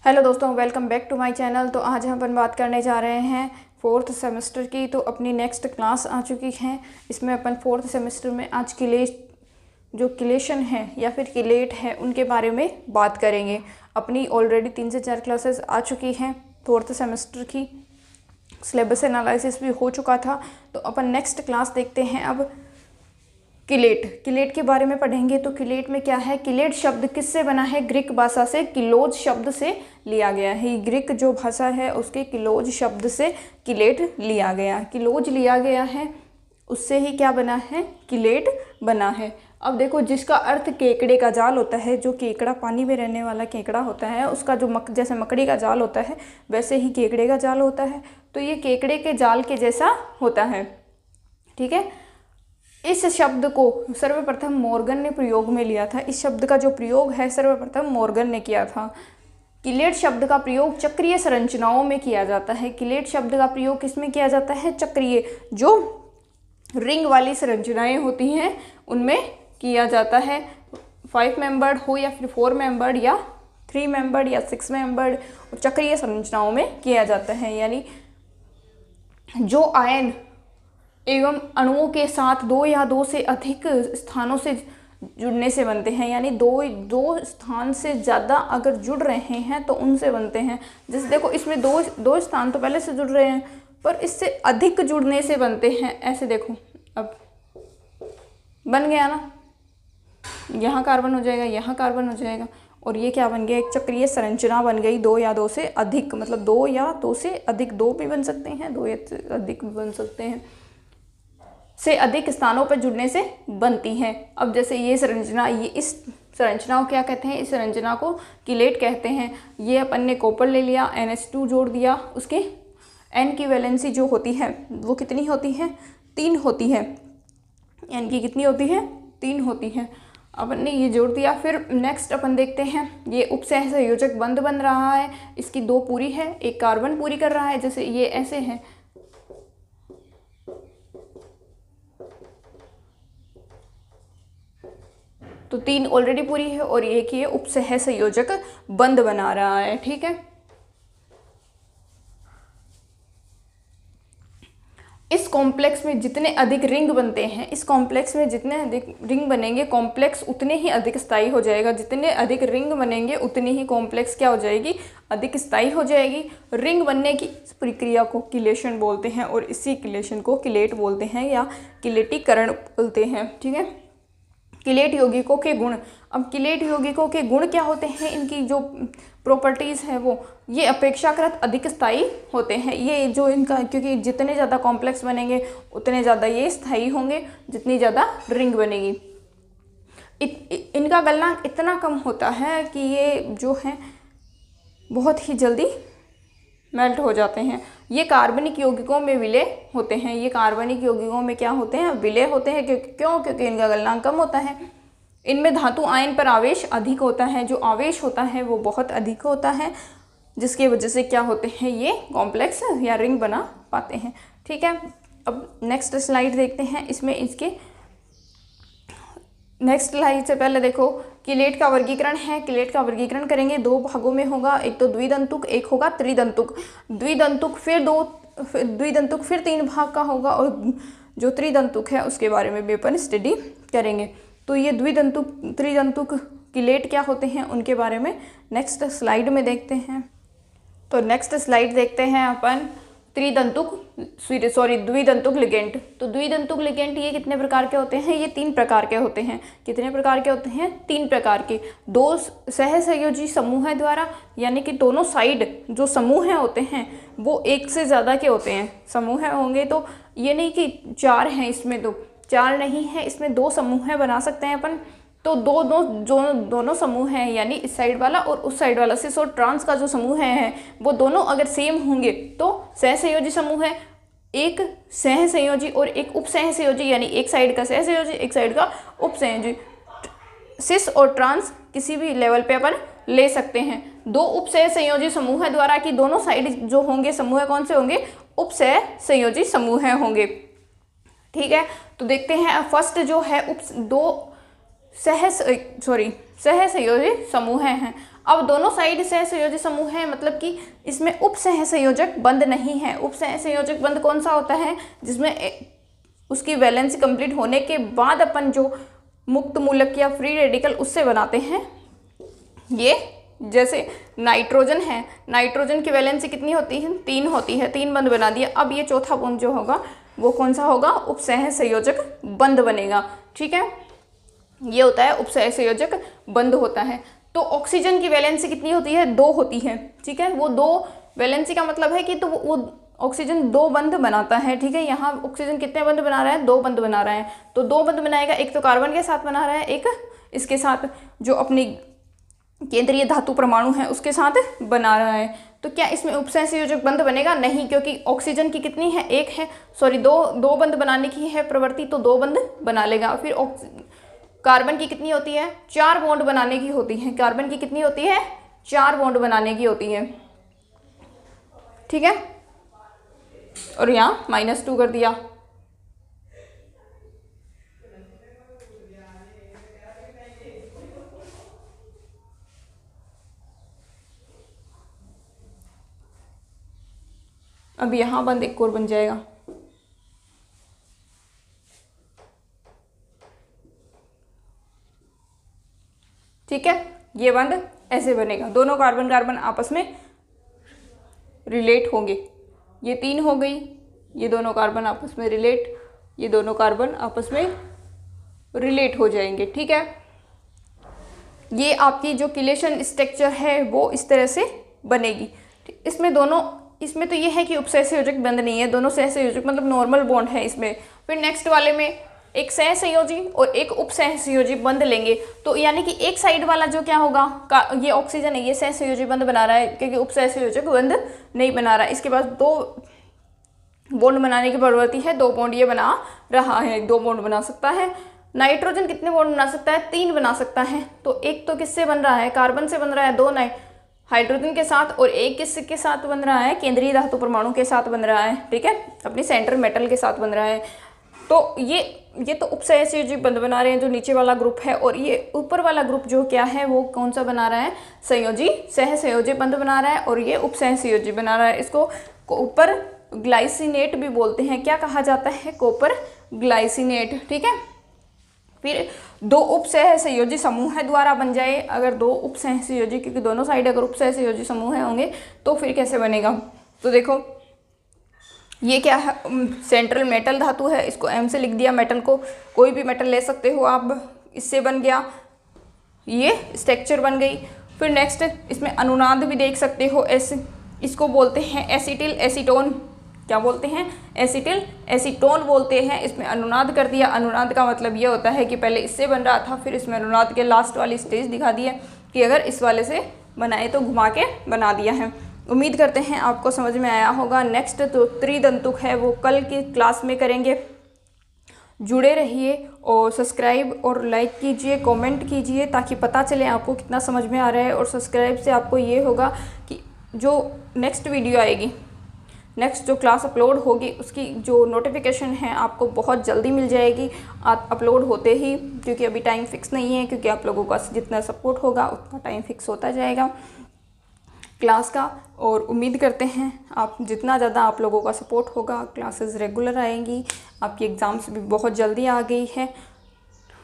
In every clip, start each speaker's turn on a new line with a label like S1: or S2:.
S1: Hello दोस्तों, welcome back to my channel. तो आज हम अपन बात करने जा रहे हैं फोर्थ सेमेस्टर की। तो अपनी नेक्स्ट क्लास आ चुकी है। इसमें अपन फोर्थ सेमेस्टर में आज जो किलेशन है या फिर किलेट है उनके बारे में बात करेंगे। अपनी ऑलरेडी 3 से 4 क्लासेस आ चुकी हैं फोर्थ सेमेस्टर की। सिलेबस एनालिसिस भी हो चुका था। तो अपन नेक्स्ट क्लास देखते हैं अब किलेट के बारे में पढ़ेंगे। तो किलेट में क्या है, किलेट शब्द किससे बना है? ग्रीक भाषा से किलोज शब्द से लिया गया है। ग्रीक जो भाषा है उसके किलोज शब्द से किलेट लिया गया, किलोज लिया गया है, उससे ही क्या बना है? किलेट बना है। अब देखो, जिसका अर्थ केकड़े का जाल होता है, जो केकड़ा पानी में रहने वाला केकड़ा होता है, उसका जो जैसे मकड़ी का जाल होता है वैसे ही केकड़े का जाल होता है। तो ये केकड़े के जाल के जैसा होता है, ठीक है। इस शब्द को सर्वप्रथम मॉर्गन ने प्रयोग में लिया था। इस शब्द का जो प्रयोग है सर्वप्रथम मॉर्गन ने किया था। किलेट शब्द का प्रयोग चक्रीय संरचनाओं में किया जाता है। किलेट शब्द का प्रयोग किसमें किया जाता है? चक्रीय, जो रिंग वाली संरचनाएं होती हैं उनमें किया जाता है। 5 मेंबर्ड हो या फिर 4 मेंबर्ड या 3 मेंबर्ड या 6 मेंबर्ड, चक्रीय संरचनाओं में किया जाता है। यानी जो आयन एवं अणुओं के साथ 2 या 2 से अधिक स्थानों से जुड़ने से बनते हैं। यानी दो स्थान से ज़्यादा अगर जुड़ रहे हैं तो उनसे बनते हैं। जैसे देखो, इसमें दो स्थान तो पहले से जुड़ रहे हैं, पर इससे अधिक जुड़ने से बनते हैं। ऐसे देखो, अब बन गया ना, यहाँ कार्बन हो जाएगा, यहाँ कार्बन हो जाएगा, और ये क्या बन गया? एक चक्रीय संरचना बन गई। 2 या 2 से अधिक, मतलब 2 या 2 से अधिक, 2 भी बन सकते हैं, 2 या से अधिक भी बन सकते हैं, से अधिक स्थानों पर जुड़ने से बनती हैं। अब जैसे ये संरचना, ये इस संरचना को क्या कहते हैं? इस संरचना को किलेट कहते हैं। ये अपन ने कॉपर ले लिया, NH2 जोड़ दिया, उसके N की वैलेंसी जो होती है वो कितनी होती है? 3 होती है। N की कितनी होती है? 3 होती है। अपन ने ये जोड़ दिया। फिर नेक्स्ट अपन देखते हैं, ये उपसह संयोजक बंध बन रहा है। इसकी 2 पूरी है, एक कार्बन पूरी कर रहा है। जैसे ये ऐसे है, तो 3 ऑलरेडी पूरी है और एक ये उपसह संयोजक बंध बना रहा है, ठीक है। इस कॉम्प्लेक्स में जितने अधिक रिंग बनते हैं, इस कॉम्प्लेक्स में जितने अधिक रिंग बनेंगे, कॉम्प्लेक्स उतने ही अधिक स्थायी हो जाएगा। जितने अधिक रिंग बनेंगे उतनी ही कॉम्प्लेक्स क्या हो जाएगी? अधिक स्थायी हो जाएगी। रिंग बनने की प्रक्रिया को किलेशन बोलते हैं और इसी किलेशन को किलेट बोलते हैं या किलेटीकरण बोलते हैं, ठीक है। किलेट यौगिकों के गुण। अब किलेट यौगिकों के गुण क्या होते हैं? इनकी जो प्रॉपर्टीज़ है वो ये अपेक्षाकृत अधिक स्थायी होते हैं। ये जो इनका, क्योंकि जितने ज़्यादा कॉम्प्लेक्स बनेंगे उतने ज़्यादा ये स्थायी होंगे, जितनी ज़्यादा रिंग बनेगी। इनका गलनांक इतना कम होता है कि ये जो है बहुत ही जल्दी मेल्ट हो जाते हैं। ये कार्बनिक यौगिकों में विलय होते हैं। ये कार्बनिक यौगिकों में क्या होते हैं? विलय होते हैं। क्योंकि इनका गलनांक कम होता है। इनमें धातु आयन पर आवेश अधिक होता है। जो आवेश होता है वो बहुत अधिक होता है, जिसकी वजह से क्या होते हैं? ये कॉम्प्लेक्स या रिंग बना पाते हैं, ठीक है। अब नेक्स्ट स्लाइड देखते हैं। इसमें इसके नेक्स्ट स्लाइड से पहले देखो, किलेट का वर्गीकरण है। किलेट का वर्गीकरण करेंगे 2 भागों में होगा। एक तो द्विदंतुक, एक होगा त्रिदंतुक। द्विदंतुक फिर 3 भाग का होगा, और जो त्रिदंतुक है उसके बारे में भी अपन स्टडी करेंगे। तो ये द्विदंतुक, त्रिदंतुक किलेट क्या होते हैं उनके बारे में नेक्स्ट स्लाइड में देखते हैं। तो नेक्स्ट स्लाइड देखते हैं अपन द्विदंतुक लिगेंड। तो द्विदंतुक लिगेंड ये कितने प्रकार के होते हैं? ये 3 प्रकार के होते हैं। कितने प्रकार के होते हैं? 3 प्रकार के। 2 सहसंयोजी समूह द्वारा, यानी कि दोनों साइड जो समूह होते हैं वो एक से ज़्यादा के होते हैं। समूह होंगे तो ये नहीं कि 4 हैं, इसमें तो 4 नहीं है, इसमें 2 समूह बना सकते हैं अपन। तो दोनों समूह हैं, यानी इस साइड वाला और उस साइड वाला, सिस और ट्रांस का जो समूह है वो दोनों अगर सेम होंगे तो सहसंयोजी समूह है। एक सहसंयोजी और एक उपसहसंयोजी, यानी एक साइड का सहसंयोजी, एक साइड का उपसंयोजी। सिस और ट्रांस किसी भी लेवल पे अपन ले सकते हैं। 2 उपसहसंयोजी समूह द्वारा कि दोनों साइड जो होंगे समूह कौन से होंगे? उपसहसंयोजी समूह होंगे, ठीक है। तो देखते हैं फर्स्ट जो है सहसंयोजी समूह हैं। अब दोनों साइड सहसंयोजी समूह है, मतलब कि इसमें उप सहसंयोजक बंध नहीं है। उप सहसंयोजक बंध कौन सा होता है? जिसमें उसकी वैलेंसी कंप्लीट होने के बाद अपन जो मुक्त मूलक या फ्री रेडिकल उससे बनाते हैं। ये जैसे नाइट्रोजन है, नाइट्रोजन की वैलेंसी कितनी होती है? 3 होती है, 3 बंध बना दिया। अब ये चौथा बंध जो होगा वो कौन सा होगा? उप सहसंयोजक बंध बनेगा। ठीक है, ये होता है उप सहसंयोजक बंध होता है। तो ऑक्सीजन की वैलेंसी कितनी होती है? 2 होती है। ठीक है, वो 2 वैलेंसी का मतलब है कि तो वो ऑक्सीजन 2 बंध बनाता है। ठीक है, यहाँ ऑक्सीजन कितने बंध बना रहा है? 2 बंध बना रहा है। तो 2 बंध बनाएगा, एक तो कार्बन के साथ बना रहा है, एक इसके साथ जो अपनी केंद्रीय धातु परमाणु है उसके साथ बना रहा है। तो क्या इसमें उप सहसंयोजक बंध बनेगा? नहीं, क्योंकि ऑक्सीजन की कितनी है? 1 है, सॉरी 2 बंध बनाने की है प्रवृत्ति, तो 2 बंध बना लेगा। फिर कार्बन की कितनी होती है? 4 बॉन्ड बनाने की होती है। कार्बन की कितनी होती है? 4 बॉन्ड बनाने की होती है। ठीक है, और यहाँ -2 कर दिया। अब यहाँ बंद एक और बन जाएगा। ठीक है, ये बंद ऐसे बनेगा, दोनों कार्बन कार्बन आपस में रिलेट होंगे। ये 3 हो गई, ये दोनों कार्बन आपस में रिलेट, ये दोनों कार्बन आपस में रिलेट हो जाएंगे। ठीक है, ये आपकी जो किलेशन स्ट्रक्चर है वो इस तरह से बनेगी। इसमें तो ये है कि उप सहसंयोजक बंध नहीं है, दोनों सहसंयोजक मतलब नॉर्मल बॉन्ड है इसमें। फिर नेक्स्ट वाले में एक सहसंयोजी और एक उप सहसंयोजी बंध लेंगे, तो यानी कि एक साइड वाला जो क्या होगा, ये ऑक्सीजन है, ये सहसंयोजी बंध बना रहा है क्योंकि उप सहसंयोजक बंध नहीं बना रहा है। इसके पास 2 बॉन्ड बनाने की प्रवृत्ति है, 2 बॉन्ड ये बना रहा है, 2 बॉन्ड बना सकता है। नाइट्रोजन कितने बॉन्ड बना सकता है? 3 बना सकता है। तो एक तो किससे बन रहा है? कार्बन से बन रहा है, 2 हाइड्रोजन के साथ, और एक किसके साथ बन रहा है? केंद्रीय धातु परमाणु के साथ बन रहा है। ठीक है, अपनी सेंट्रल मेटल के साथ बन रहा है। तो ये तो उप सहसंयोजी बंध बना रहे हैं जो नीचे वाला ग्रुप है, और ये ऊपर वाला ग्रुप जो क्या है वो कौन सा बना रहा है? संयोजी सहसंयोजी बंध बना रहा है, और ये उप सहसंयोजी बना रहा है। इसको ऊपर ग्लाइसिनेट भी बोलते हैं। क्या कहा जाता है? Copper glycinate. ठीक है, फिर 2 उप सहसंयोजी समूह द्वारा बन जाए। अगर 2 उप सहसंयोजी, क्योंकि दोनों साइड अगर उप सहसंयोजी समूह होंगे तो फिर कैसे बनेगा? तो देखो, ये क्या है? सेंट्रल मेटल धातु है, इसको M से लिख दिया। मेटल को कोई भी मेटल ले सकते हो आप, इससे बन गया, ये स्ट्रक्चर बन गई। फिर नेक्स्ट इसमें अनुनाद भी देख सकते हो, इसको बोलते हैं एसिटिल एसीटोन। क्या बोलते हैं? एसिटिल एसीटोन बोलते हैं। इसमें अनुनाद कर दिया। अनुनाद का मतलब ये होता है कि पहले इससे बन रहा था, फिर इसमें अनुनाद के लास्ट वाली स्टेज दिखा दी है कि अगर इस वाले से बनाए तो घुमा के बना दिया है। उम्मीद करते हैं आपको समझ में आया होगा। नेक्स्ट तो त्रिदंतुक है, वो कल की क्लास में करेंगे। जुड़े रहिए और सब्सक्राइब और लाइक कीजिए, कमेंट कीजिए, ताकि पता चले आपको कितना समझ में आ रहा है। और सब्सक्राइब से आपको ये होगा कि जो नेक्स्ट वीडियो आएगी, नेक्स्ट जो क्लास अपलोड होगी, उसकी जो नोटिफिकेशन है आपको बहुत जल्दी मिल जाएगी अपलोड होते ही, क्योंकि अभी टाइम फिक्स नहीं है, क्योंकि आप लोगों का जितना सपोर्ट होगा उतना टाइम फिक्स होता जाएगा क्लास का। और उम्मीद करते हैं आप जितना ज़्यादा आप लोगों का सपोर्ट होगा, क्लासेस रेगुलर आएंगी। आपकी एग्ज़ाम्स भी बहुत जल्दी आ गई है,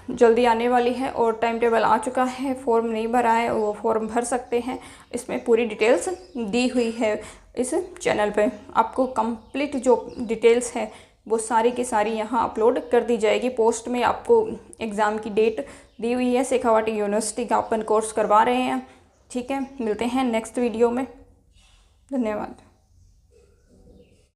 S1: जल्दी आने वाली है, और टाइम टेबल आ चुका है। फॉर्म नहीं भरा है वो फॉर्म भर सकते हैं, इसमें पूरी डिटेल्स दी हुई है इस चैनल पे। आपको कंप्लीट जो डिटेल्स है वो सारी की सारी यहाँ अपलोड कर दी जाएगी। पोस्ट में आपको एग्ज़ाम की डेट दी हुई है। शेखावाटी यूनिवर्सिटी का अपन कोर्स करवा रहे हैं। ठीक है, मिलते हैं नेक्स्ट वीडियो में। धन्यवाद।